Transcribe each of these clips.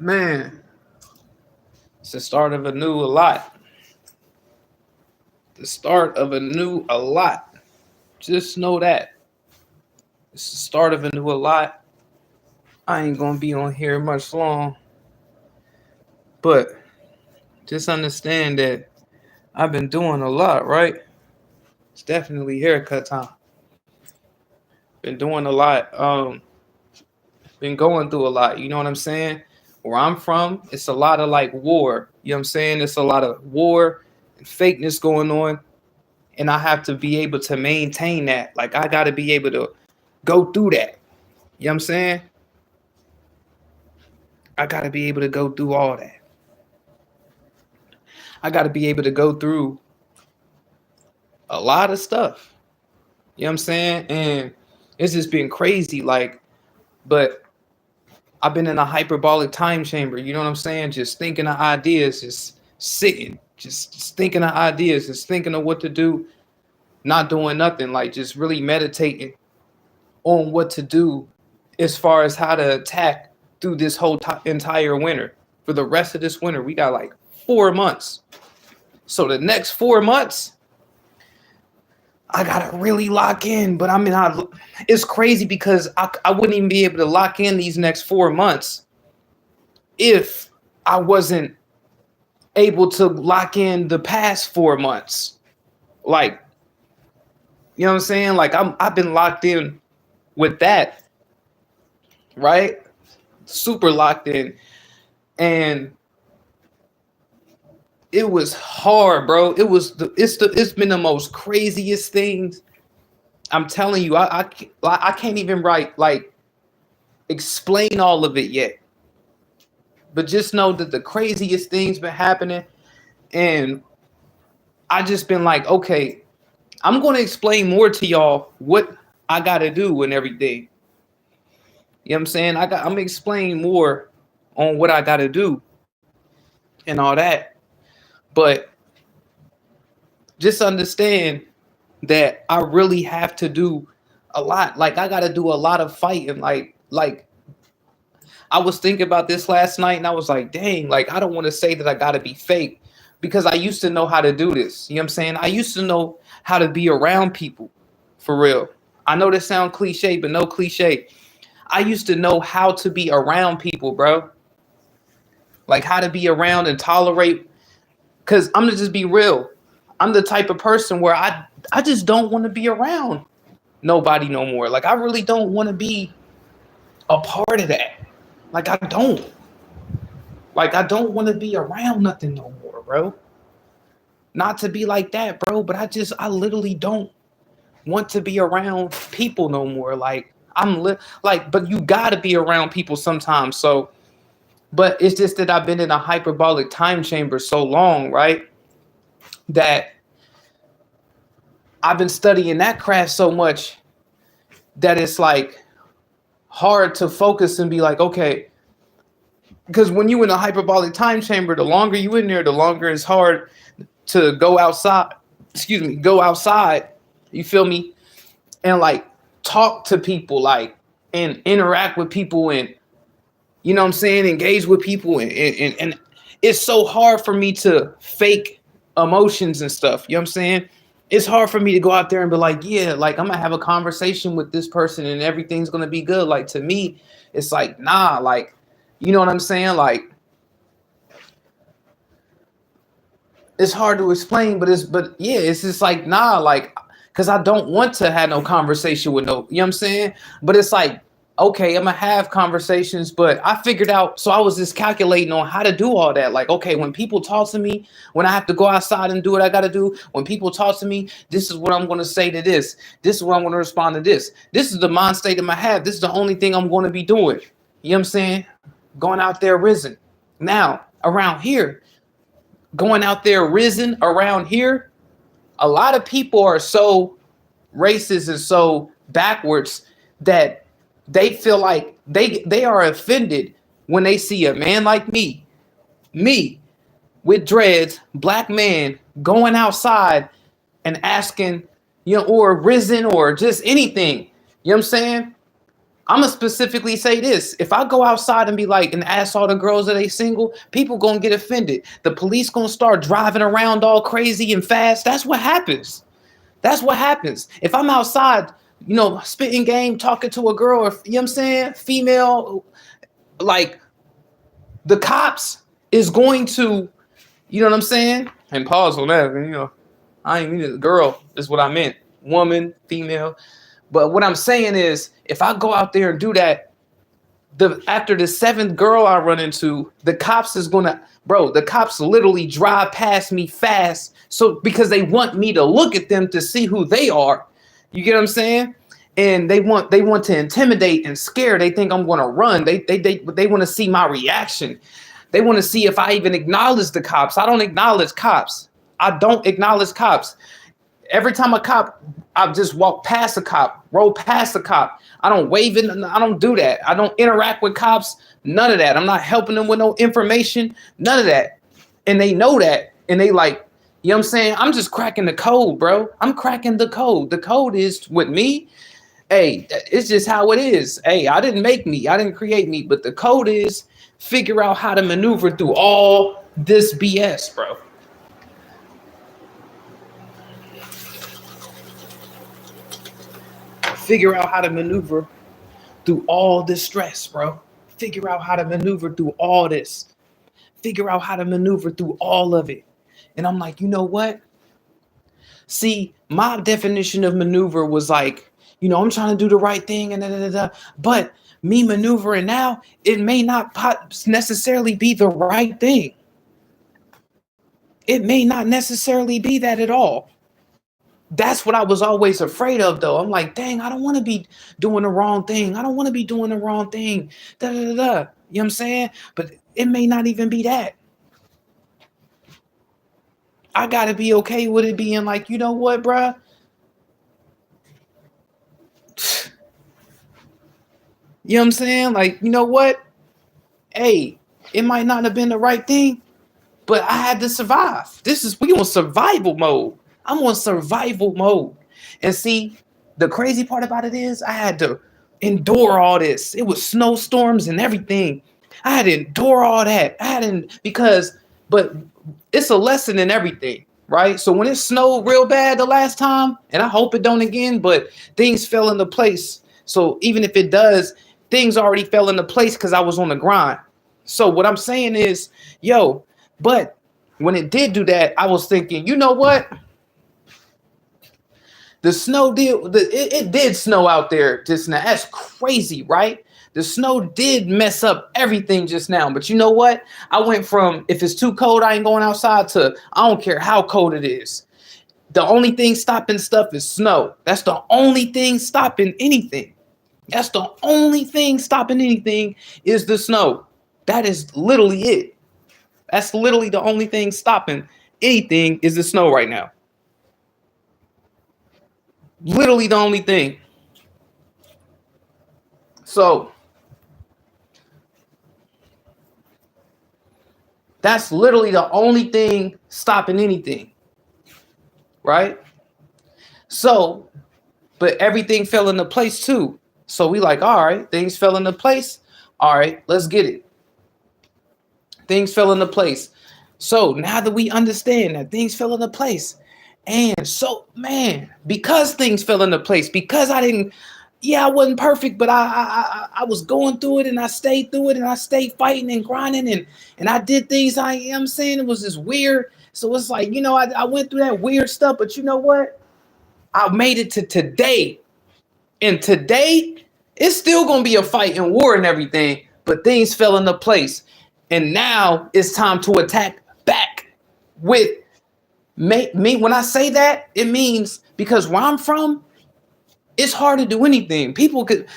Man, it's the start of a new a lot. The start of a new a lot. Just know that. It's the start of a new a lot. I ain't gonna be on here much long, but just understand that I've been doing a lot, right? It's definitely haircut time. Been doing a lot. Been going through a lot. You know what I'm saying? Where I'm from, it's a lot of like war. You know what I'm saying? It's a lot of war and fakeness going on. And I have to be able to maintain that. Like I gotta be able to go through that. You know what I'm saying? I gotta be able to go through all that. I gotta be able to go through a lot of stuff. You know what I'm saying? And it's just been crazy. Like, but I've been in a hyperbolic time chamber. You know what I'm saying? Just thinking of ideas, just sitting, just thinking of ideas, just thinking of what to do, not doing nothing. Like just really meditating on what to do as far as how to attack through this whole entire winter. For the rest of this winter, we got like 4 months. So the next 4 months, I gotta really lock in. But I mean, it's crazy because I wouldn't even be able to lock in these next 4 months if I wasn't able to lock in the past 4 months. Like, you know what I'm saying? Like I've been locked in with that, right? Super locked in. And it was hard, bro. It's been the most craziest things. I'm telling you, I can't even explain all of it yet. But just know that the craziest things been happening, and I just been like, okay, I'm gonna explain more to y'all what I gotta do and everything. You know what I'm saying? I'm gonna explain more on what I gotta do and all that. But just understand that I really have to do a lot. Like I gotta do a lot of fighting. Like I was thinking about this last night and I was like, dang, like I don't want to say that I gotta be fake because I used to know how to do this. You know what I'm saying? I used to know how to be around people for real. I know this sounds cliche, but no cliche. I used to know how to be around people, bro. Like how to be around and tolerate. Cause I'm gonna just be real. I'm the type of person where I just don't want to be around nobody no more. Like I really don't want to be a part of that. Like I don't. Like I don't want to be around nothing no more, bro. Not to be like that, bro, but I literally don't want to be around people no more. Like like, but you gotta be around people sometimes. So, but it's just that I've been in a hyperbolic time chamber so long, right? That I've been studying that craft so much that it's like hard to focus and be like, okay, because when you in a hyperbolic time chamber, the longer you in there, the longer it's hard to go outside. Excuse me, go outside. You feel me? And like talk to people, like and interact with people, and you know what I'm saying, engage with people, and it's so hard for me to fake emotions and stuff. You know what I'm saying? It's hard for me to go out there and be like, yeah, like I'm gonna have a conversation with this person and everything's gonna be good. Like to me, it's like, nah, like, you know what I'm saying? Like it's hard to explain, but yeah, it's just like, nah, like, cause I don't want to have no conversation with no, you know what I'm saying? But it's like, okay, I'm gonna have conversations, but I figured out, so I was just calculating on how to do all that. Like, okay, when people talk to me, when I have to go outside and do what I gotta do, when people talk to me, this is what I'm gonna say to this. This is what I'm gonna respond to this. This is the mind state I'm gonna have. This is the only thing I'm gonna be doing. You know what I'm saying? Going out there risen. Now, around here, going out there risen around here, a lot of people are so racist and so backwards that they feel like they are offended when they see a man like me with dreads, black man going outside and asking, you know, or risen or just anything. You know what I'm saying? I'm gonna specifically say this. If I go outside and be like and ask all the girls that they single, people gonna get offended. The police gonna start driving around all crazy and fast. That's what happens. That's what happens. If I'm outside, spitting game, talking to a girl, or you know what I'm saying, female, like the cops is going to, you know what I'm saying? And pause on that. I ain't mean it. Girl is what I meant. Woman, female. But what I'm saying is, if I go out there and do that, after the seventh girl I run into, the cops literally drive past me fast. So because they want me to look at them to see who they are. You get what I'm saying? And they want to intimidate and scare. They think I'm going to run. They want to see my reaction. They want to see if I even acknowledge the cops. I don't acknowledge cops. Every time I just walk past a cop, roll past a cop. I don't wave it. I don't do that. I don't interact with cops. None of that. I'm not helping them with no information. None of that. And they know that. And they like, you know what I'm saying? I'm just cracking the code, bro. I'm cracking the code. The code is with me. Hey, it's just how it is. Hey, I didn't make me. I didn't create me. But the code is figure out how to maneuver through all this BS, bro. Figure out how to maneuver through all this stress, bro. Figure out how to maneuver through all this. Figure out how to maneuver through all of it. And I'm like, you know what? See, my definition of maneuver was like, I'm trying to do the right thing and but me maneuvering now, it may not necessarily be the right thing. It may not necessarily be that at all. That's what I was always afraid of, though. I'm like, dang, I don't want to be doing the wrong thing. I don't want to be doing the wrong thing. Da, da, da, da. You know what I'm saying? But it may not even be that. I got to be okay with it being like, you know what, bruh? You know what I'm saying? Like, you know what? Hey, it might not have been the right thing, but I had to survive. We on survival mode. I'm on survival mode. And see, the crazy part about it is I had to endure all this. It was snowstorms and everything. I had to endure all that. But it's a lesson in everything, right? So when it snowed real bad the last time, and I hope it don't again, but things fell into place. So even if it does, things already fell into place because I was on the grind. So what I'm saying is, but when it did do that, I was thinking, you know what? The snow it did snow out there just now. That's crazy, right? The snow did mess up everything just now. But you know what? I went from, if it's too cold, I ain't going outside, to I don't care how cold it is. The only thing stopping stuff is snow. That's the only thing stopping anything. That's the only thing stopping anything is the snow. That is literally it. That's literally the only thing stopping anything is the snow right now. Literally the only thing. So that's literally the only thing stopping anything. Right? So, but everything fell into place too. So we like, all right, things fell into place. All right, let's get it. Things fell into place. So now that we understand that things fell into place, and so, man, because things fell into place, because I wasn't perfect, but I was going through it, and I stayed through it, and I stayed fighting and grinding, and I did things. I'm saying it was just weird. So it's like, I went through that weird stuff, but you know what? I made it to today. And today, it's still going to be a fight and war and everything, but things fell into place. And now it's time to attack back with me. When I say that, it means because where I'm from, it's hard to do anything. People don't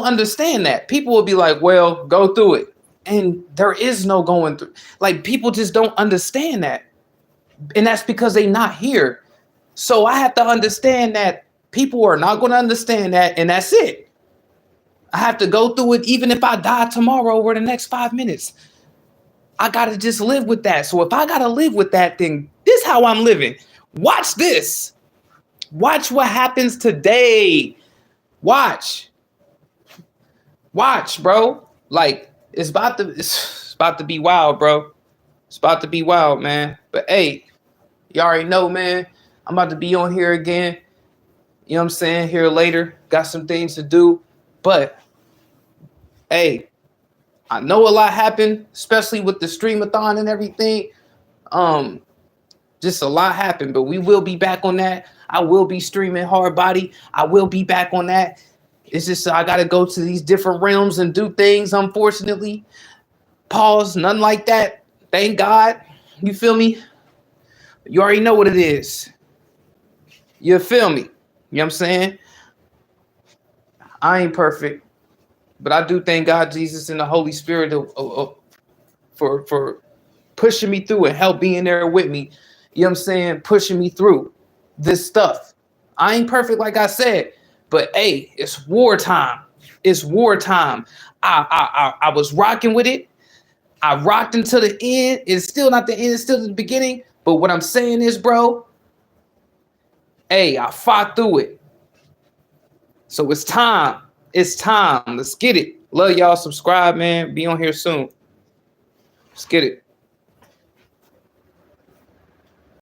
understand that. People will be like, well, go through it. And there is no going through. Like, people just don't understand that. And that's because they're not here. So I have to understand that people are not going to understand that. And that's it. I have to go through it. Even if I die tomorrow or the next 5 minutes, I got to just live with that. So if I got to live with that, then this is how I'm living. Watch this. Watch what happens today. Watch. Watch, bro. Like it's about to be wild, bro. It's about to be wild, man. But hey, you already know, man. I'm about to be on here again. You know what I'm saying? Here later. Got some things to do. But hey, I know a lot happened, especially with the streamathon and everything. Um, just a lot happened, but we will be back on that. I will be streaming Hard Body. I will be back on that. It's just I gotta go to these different realms and do things, unfortunately. Pause, none like that. Thank God. You feel me? You already know what it is. You feel me? You know what I'm saying? I ain't perfect, but I do thank God, Jesus, and the Holy Spirit for pushing me through and help being there with me. You know what I'm saying? Pushing me through this stuff. I ain't perfect, like I said, but hey, it's wartime. It's wartime. I was rocking with it. I rocked until the end. It's still not the end. It's still the beginning. But what I'm saying is, bro, hey, I fought through it. So it's time. It's time. Let's get it. Love y'all. Subscribe, man. Be on here soon. Let's get it.